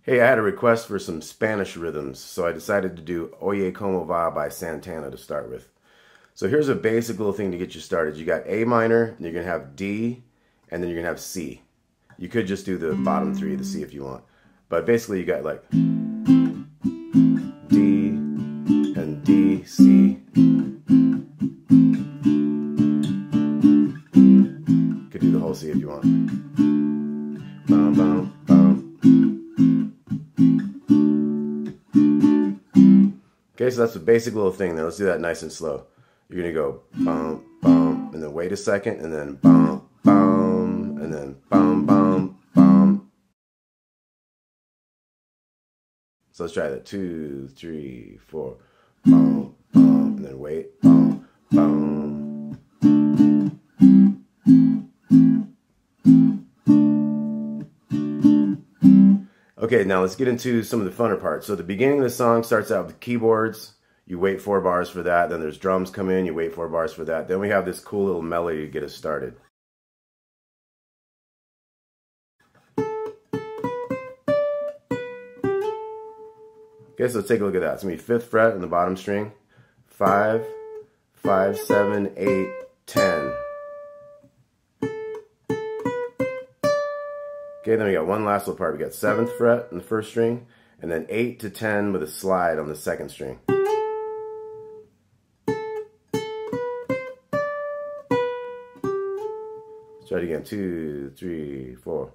Hey, I had a request for some Spanish rhythms, so I decided to do Oye Como Va by Santana to start with. So here's a basic little thing to get you started. You got A minor, you're going to have D, and then you're going to have C. You could just do the bottom three of the C if you want. But basically you got like D and D, C. You could do the whole C if you want. Bum, bum, bum. Okay, so that's the basic little thing there. Let's do that nice and slow. You're going to go bum, bum, and then wait a second, and then bum, bum, and then bum, bum, bum. So let's try that. 2, 3, 4. Bum, bum, and then wait. Bum, bum. Okay, now let's get into some of the funner parts. So the beginning of the song starts out with keyboards. You wait 4 bars for that. Then there's drums come in. You wait 4 bars for that. Then we have this cool little melody to get us started. Okay, so let's take a look at that. It's going to be 5th fret in the bottom string. 5, 5, 7, 8, 10. Okay, then we got one last little part. We got 7th fret in the 1st string, and then 8 to 10 with a slide on the 2nd string. Let's try it again. 2, 3, 4.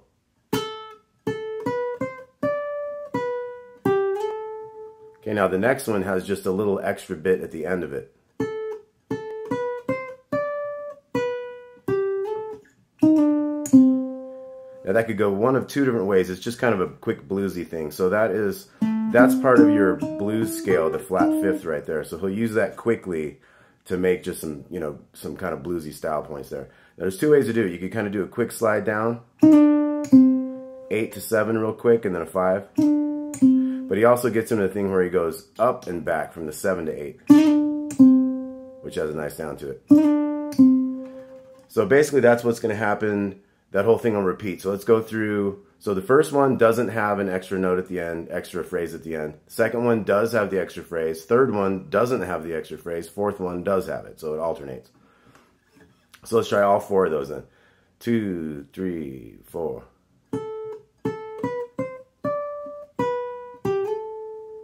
Okay, now the next one has just a little extra bit at the end of it. Now that could go one of 2 different ways. It's just kind of a quick bluesy thing. So that's part of your blues scale, the flat 5th right there. So he'll use that quickly to make just some, some kind of bluesy style points there. Now, there's 2 ways to do it. You could kind of do a quick slide down, 8 to 7 real quick, and then a 5. But he also gets into the thing where he goes up and back from the 7 to 8, which has a nice sound to it. So basically that's what's going to happen. That whole thing will repeat. So let's go through. So the first one doesn't have an extra note at the end, extra phrase at the end. Second one does have the extra phrase. Third one doesn't have the extra phrase. Fourth one does have it. So it alternates. So let's try all 4 of those then. 2, 3, 4.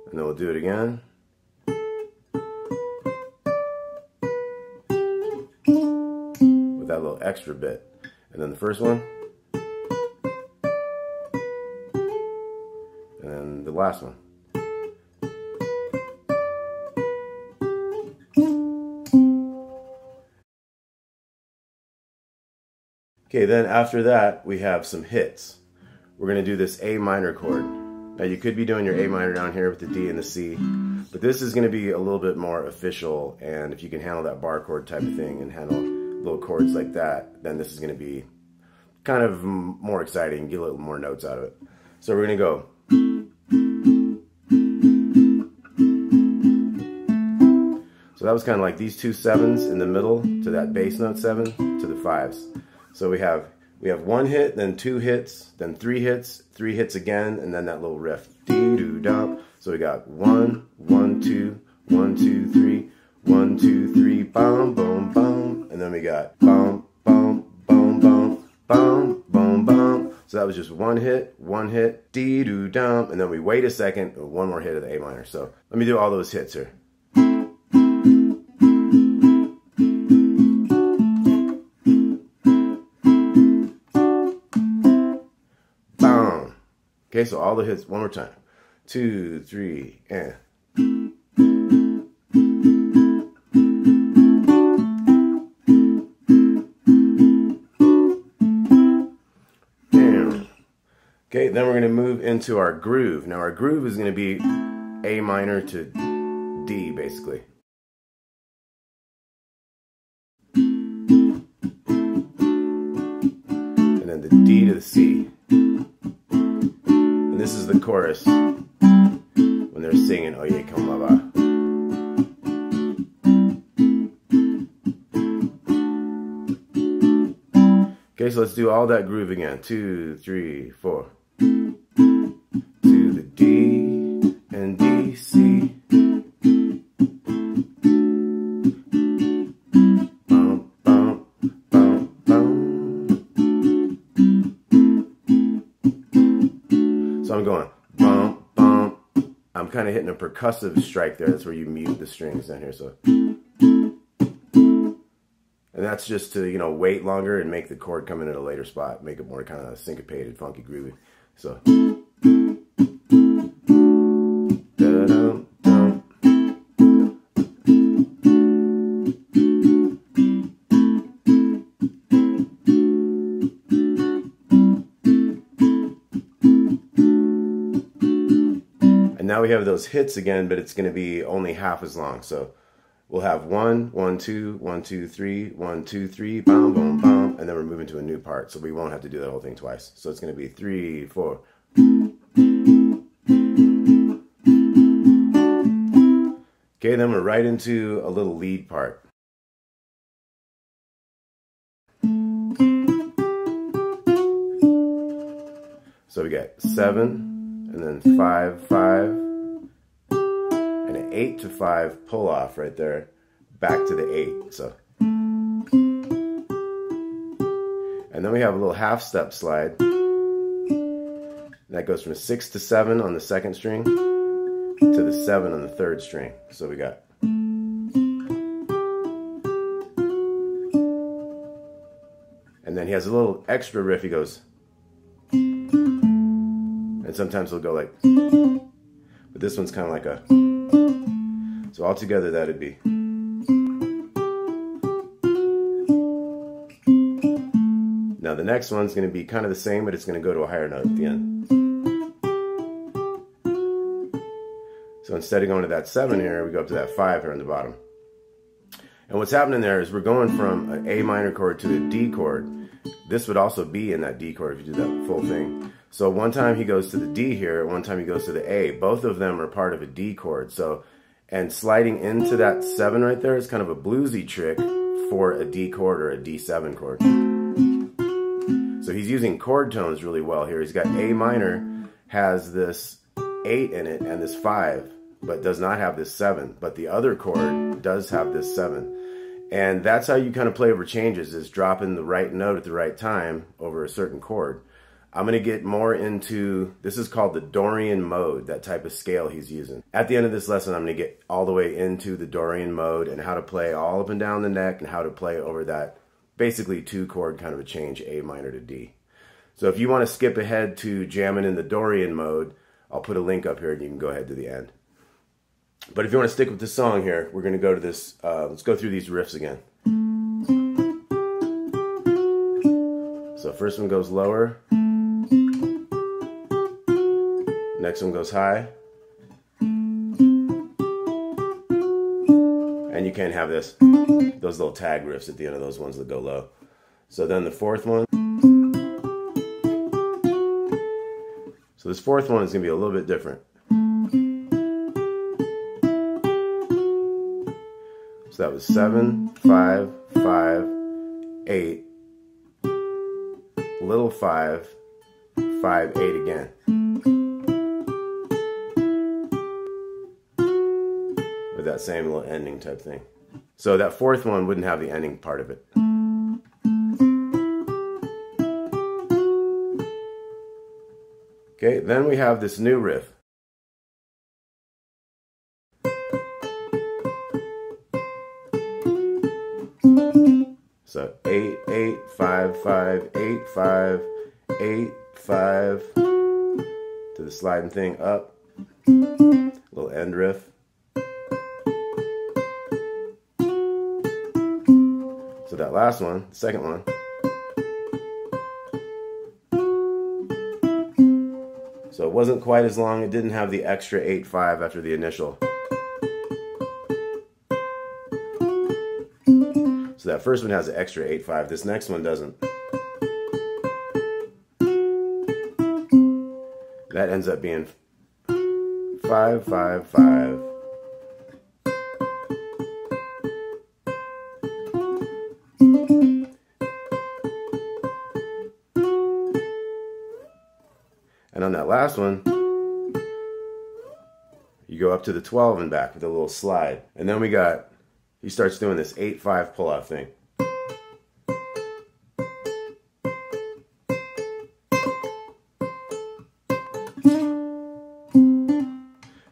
And then we'll do it again. With that little extra bit. And then the first one. And then the last one. Okay, then after that, we have some hits. We're going to do this A minor chord. Now you could be doing your A minor down here with the D and the C, but this is going to be a little bit more official, and if you can handle that bar chord type of thing and handle little chords like that, then this is going to be kind of more exciting, get a little more notes out of it. So we're going to go. So that was kind of like these 2 7s in the middle to that bass note 7 to the 5s. So we have 1 hit, then 2 hits, then 3 hits, 3 hits again, and then that little riff. Dee-doo-dum. So we got 1, 1, 2, 1, 2, 3, 1, 2, 3, boom, boom, boom. And then we got boom, boom, boom, boom, boom, boom, boom. So that was just 1 hit, dee-doo-dum, and then we wait a second, 1 more hit of the A minor. So let me do all those hits here. Okay, so all the hits one more time. 2, 3, and. Okay, then we're going to move into our groove. Now our groove is going to be A minor to D, basically. And then the D to the C. And this is the chorus when they're singing Oye Como Va. Okay, so let's do all that groove again. 2, 3, 4. To the kind of hitting a percussive strike there. That's where you mute the strings down here. So, and that's just to, you know, wait longer and make the chord come in at a later spot, make it more kind of syncopated, funky, groovy. So, and now we have those hits again, but it's going to be only half as long. So we'll have 1, 1, 2, 1, 2, 3, 1, 2, 3, bam, boom, bam, and then we're moving to a new part. So we won't have to do that whole thing twice. So it's going to be 3, 4. Okay, then we're right into a little lead part. So we got 7, and then 5, 5, and an 8 to 5 pull off right there, back to the 8. So, and then we have a little half step slide. That goes from 6 to 7 on the second string to the 7 on the third string. So we got, and then he has a little extra riff. He goes, and sometimes he'll go like, but this one's kind of like a, so altogether that'd be. Now the next one's going to be kind of the same, but it's going to go to a higher note at the end. So instead of going to that 7 here, we go up to that 5 here on the bottom. And what's happening there is we're going from an A minor chord to a D chord. This would also be in that D chord if you do that full thing. So one time he goes to the D here, one time he goes to the A. Both of them are part of a D chord. So, and sliding into that 7 right there is kind of a bluesy trick for a D chord or a D7 chord. So he's using chord tones really well here. He's got A minor, has this 8 in it and this 5, but does not have this 7. But the other chord does have this 7. And that's how you kind of play over changes, is dropping the right note at the right time over a certain chord. I'm going to get more into, this is called the Dorian Mode, that type of scale he's using. At the end of this lesson, I'm going to get all the way into the Dorian Mode and how to play all up and down the neck and how to play over that basically 2 chord kind of a change, A minor to D. So if you want to skip ahead to jamming in the Dorian Mode, I'll put a link up here and you can go ahead to the end. But if you want to stick with this song here, we're going to go to this, let's go through these riffs again. So first one goes lower. Next one goes high. And you can't have this, those little tag riffs at the end of those ones that go low. So then the fourth one. So this fourth one is going to be a little bit different. So that was 7, 5, 5, 8, little 5, 5, 8 again. With that same little ending type thing. So that fourth one wouldn't have the ending part of it. Okay, then we have this new riff. So 8, 8, 5, 5, 8, 5, 8, 5, to the sliding thing up, little end riff. So that last one, the second one, so it wasn't quite as long, it didn't have the extra 8, 5 after the initial. So that first one has an extra 8, 5. This next one doesn't. That ends up being 5, 5, 5. And on that last one, you go up to the 12 and back with a little slide. And then we got, he starts doing this 8-5 pull-off thing.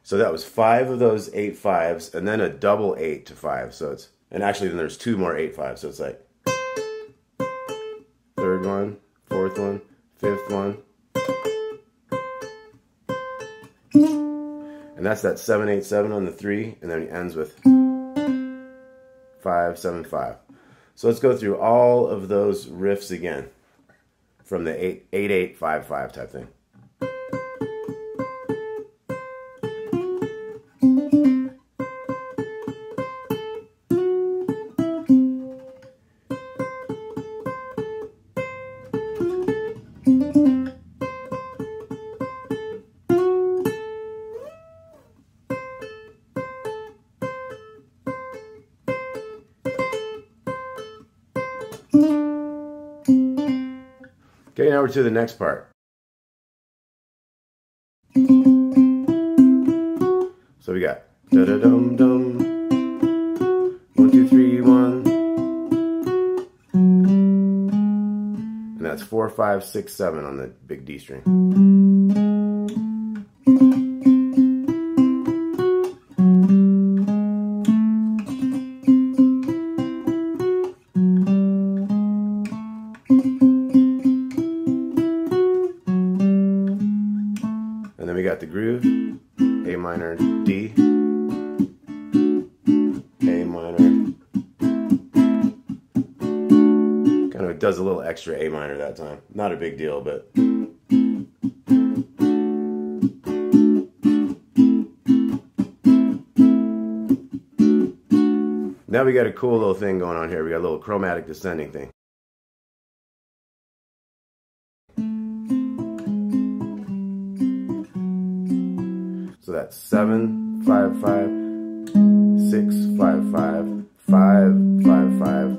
So that that was 5 of those 8 5s, and then a double 8 to 5. So it's, and actually then there's 2 more 8 5s. So it's like 3rd one, 4th one, 5th one. And that's that 7 8 7 on the 3, and then he ends with 5 7 5. So let's go through all of those riffs again from the 8 8 8 5 5 type thing. Okay, now we're to the next part. So we got da da dum dum, 1 2 3 1, and that's 4 5 6 7 on the big D string. And then we got the groove, A minor, D, A minor. Kind of does a little extra A minor that time. Not a big deal, but. Now we got a cool little thing going on here. We got a little chromatic descending thing. So that's 7 5 5, 6 5 5, 5 5 5,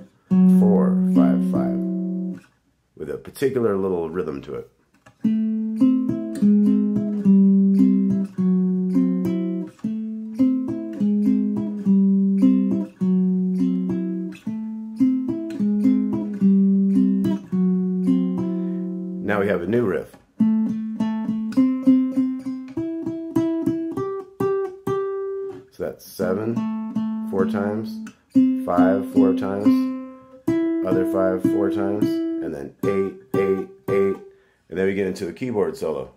4 5 5, with a particular little rhythm to it. Now we have a new riff. So that's 7 4 times, 5 4 times, other 5 4 times, and then 8 8 8, and then we get into a keyboard solo.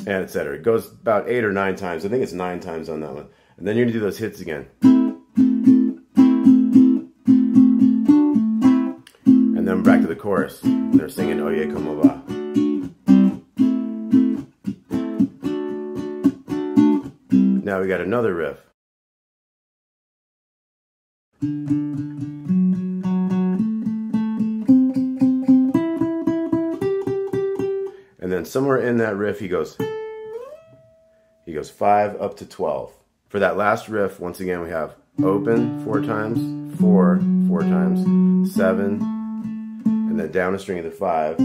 And etc. It goes about 8 or 9 times. I think it's 9 times on that one. And then you're gonna do those hits again. And then back to the chorus. And they're singing OYE como va. Now we got another riff. And then somewhere in that riff he goes 5 up to 12. For that last riff, once again we have open 4 times, 4 4 times, 7, and then down a string of the 5.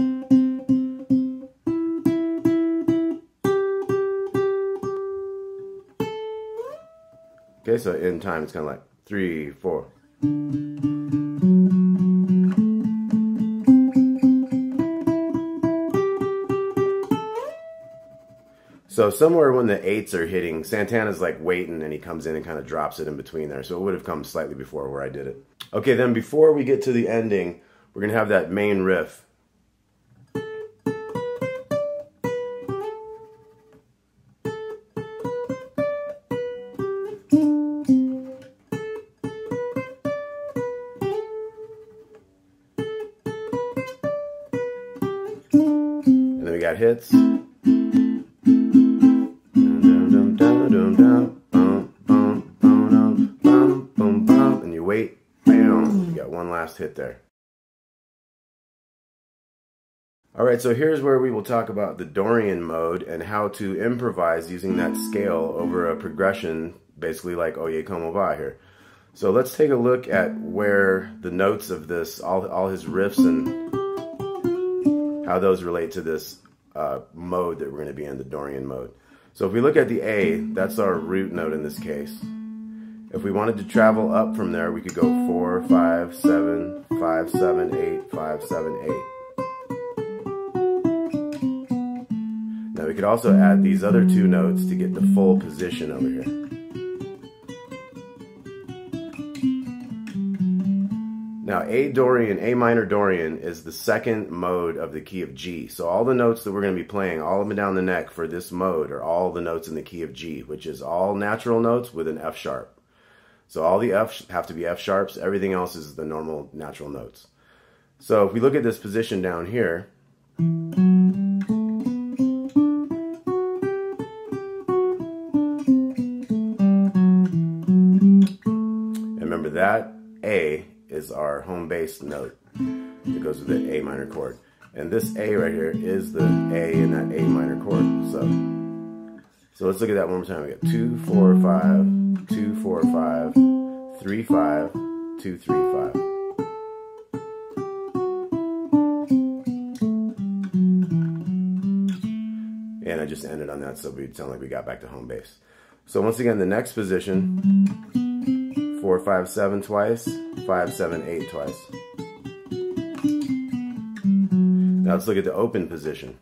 Okay, so in time it's kind of like 3 4. So somewhere when the 8s are hitting, Santana's like waiting and he comes in and kind of drops it in between there. So it would have come slightly before where I did it. Okay, then before we get to the ending, we're going to have that main riff. And then we got hits. And you wait, bam, you got one last hit there. Alright, so here's where we will talk about the Dorian mode and how to improvise using that scale over a progression, basically like OYE como va here. So let's take a look at where the notes of this, all his riffs and how those relate to this mode that we're going to be in, the Dorian mode. So if we look at the A, that's our root note in this case. If we wanted to travel up from there, we could go 4, 5, 7, 5, 7, 8, 5, 7, 8. Now we could also add these other two notes to get the full position over here. Now A minor Dorian is the second mode of the key of G. So all the notes that we're going to be playing all up and down the neck for this mode are all the notes in the key of G, which is all natural notes with an F sharp. So all the F's have to be F sharps, everything else is the normal natural notes. So if we look at this position down here, and remember that A is our home bass note that goes with the A minor chord. And this A right here is the A in that A minor chord. So let's look at that one more time. We got 2, 4, 5, 2, 4, 5, 3, 5, 2, 3, 5. And I just ended on that so we'd sound like we got back to home base. So once again, the next position, 4, 5, 7 twice, 5, 7, 8 twice. Now let's look at the open position.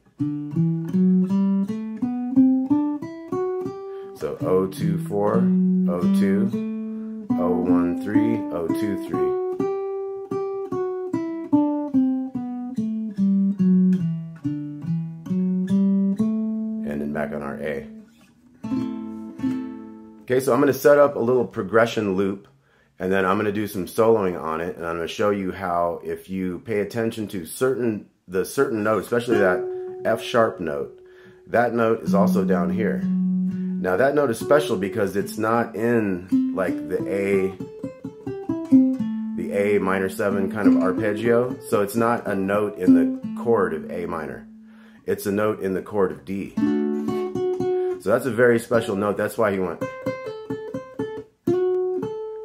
So 0, 2, 4, 0, 2, 0, 1, 3, 0, 2, 3. And then back on our A. Okay, so I'm going to set up a little progression loop, and then I'm going to do some soloing on it, and I'm going to show you how, if you pay attention to the certain note, especially that F sharp note, that note is also down here. Now that note is special because it's not in like the A minor 7 kind of arpeggio, so it's not a note in the chord of A minor. It's a note in the chord of D. So that's a very special note. That's why he went,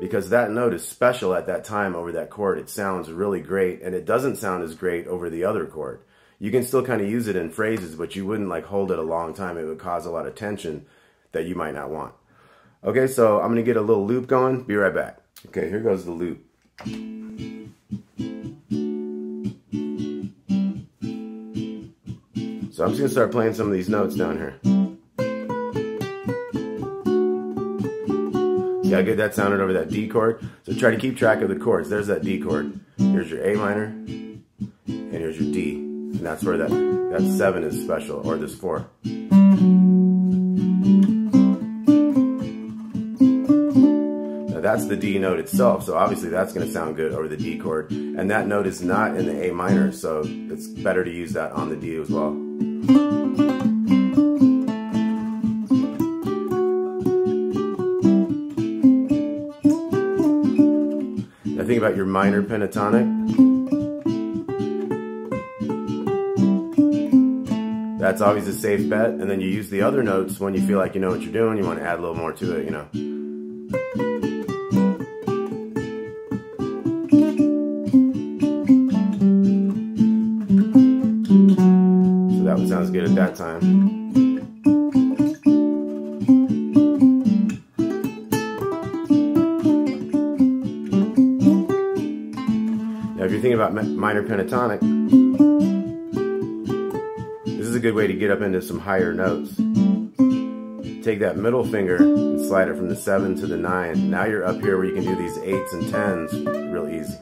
because that note is special at that time over that chord. It sounds really great, and it doesn't sound as great over the other chord. You can still kind of use it in phrases, but you wouldn't like hold it a long time. It would cause a lot of tension that you might not want. Okay, so I'm going to get a little loop going. Be right back. Okay, here goes the loop. So I'm just going to start playing some of these notes down here. See how good that sounded over that D chord? So try to keep track of the chords. There's that D chord. Here's your A minor, and here's your D. And that's where that 7 is special, or this 4. Now that's the D note itself, so obviously that's going to sound good over the D chord. And that note is not in the A minor, so it's better to use that on the D as well. Now think about your minor pentatonic. That's always a safe bet, and then you use the other notes when you feel like you know what you're doing. You want to add a little more to it, you know. So that one sounds good at that time. Now if you're thinking about minor pentatonic, this is a good way to get up into some higher notes. Take that middle finger and slide it from the 7 to the 9. Now you're up here where you can do these 8s and 10s real easy.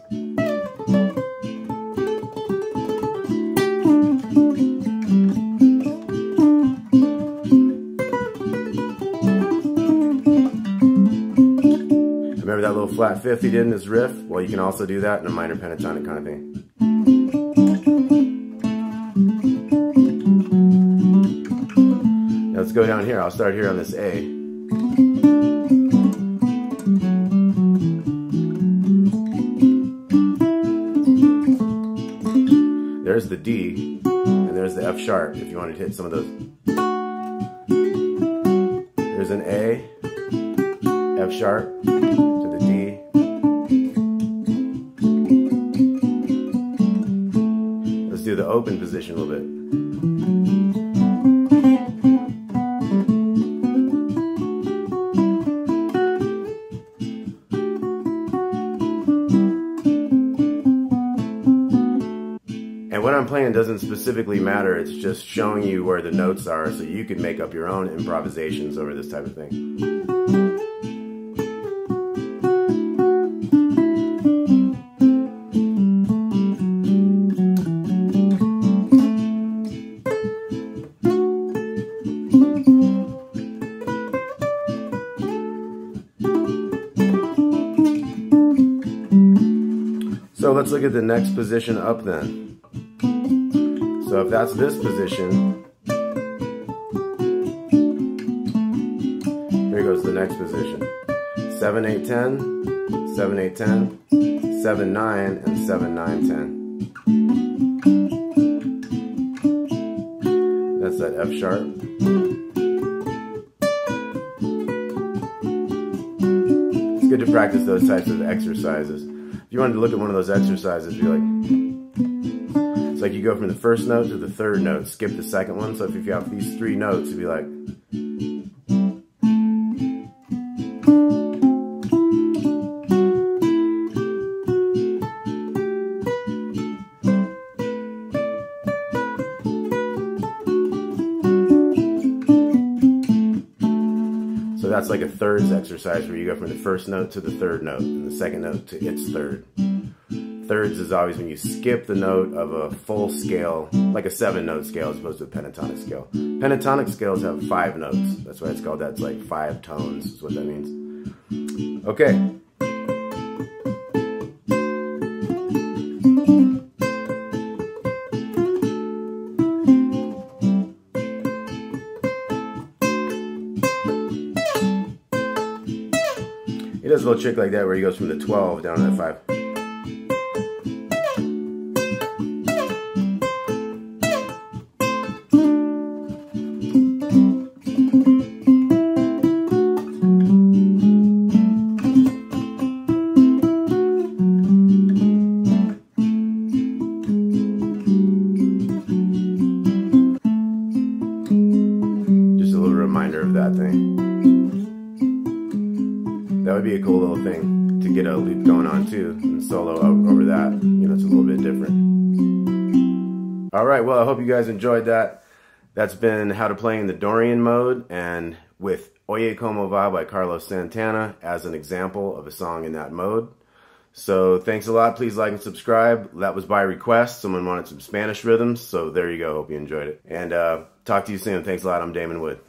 Remember that little flat fifth he did in his riff? Well, you can also do that in a minor pentatonic kind of thing. Let's go down here. I'll start here on this A. There's the D, and there's the F sharp if you wanted to hit some of those. There's an A, F sharp, to the D. Let's do the open position a little bit. And what I'm playing doesn't specifically matter, it's just showing you where the notes are so you can make up your own improvisations over this type of thing. So let's look at the next position up then. So if that's this position, here goes the next position. 7, 8, 10, 7, 8, 10, 7, 9, and 7, 9, 10. That's that F sharp. It's good to practice those types of exercises. If you wanted to look at one of those exercises, be like, it's like you go from the first note to the third note, skip the second one. So if you have these 3 notes, you'd be like, so that's like a thirds exercise where you go from the first note to the third note and the second note to its third. Thirds is always when you skip the note of a full scale, like a 7-note scale as opposed to a pentatonic scale. Pentatonic scales have 5 notes. That's why it's called that. It's like 5 tones is what that means. Okay. He does a little trick like that where he goes from the 12 down to the 5. Just a little reminder of that thing. That would be a cool little thing to get a loop going on too, and solo over that. You know, it's a little bit different. All right, well, I hope you guys enjoyed that. That's been How to Play in the Dorian Mode, and with Oye Como Va by Carlos Santana as an example of a song in that mode. So thanks a lot. Please like and subscribe. That was by request. Someone wanted some Spanish rhythms, so there you go. Hope you enjoyed it. And talk to you soon. Thanks a lot. I'm Damon Wood.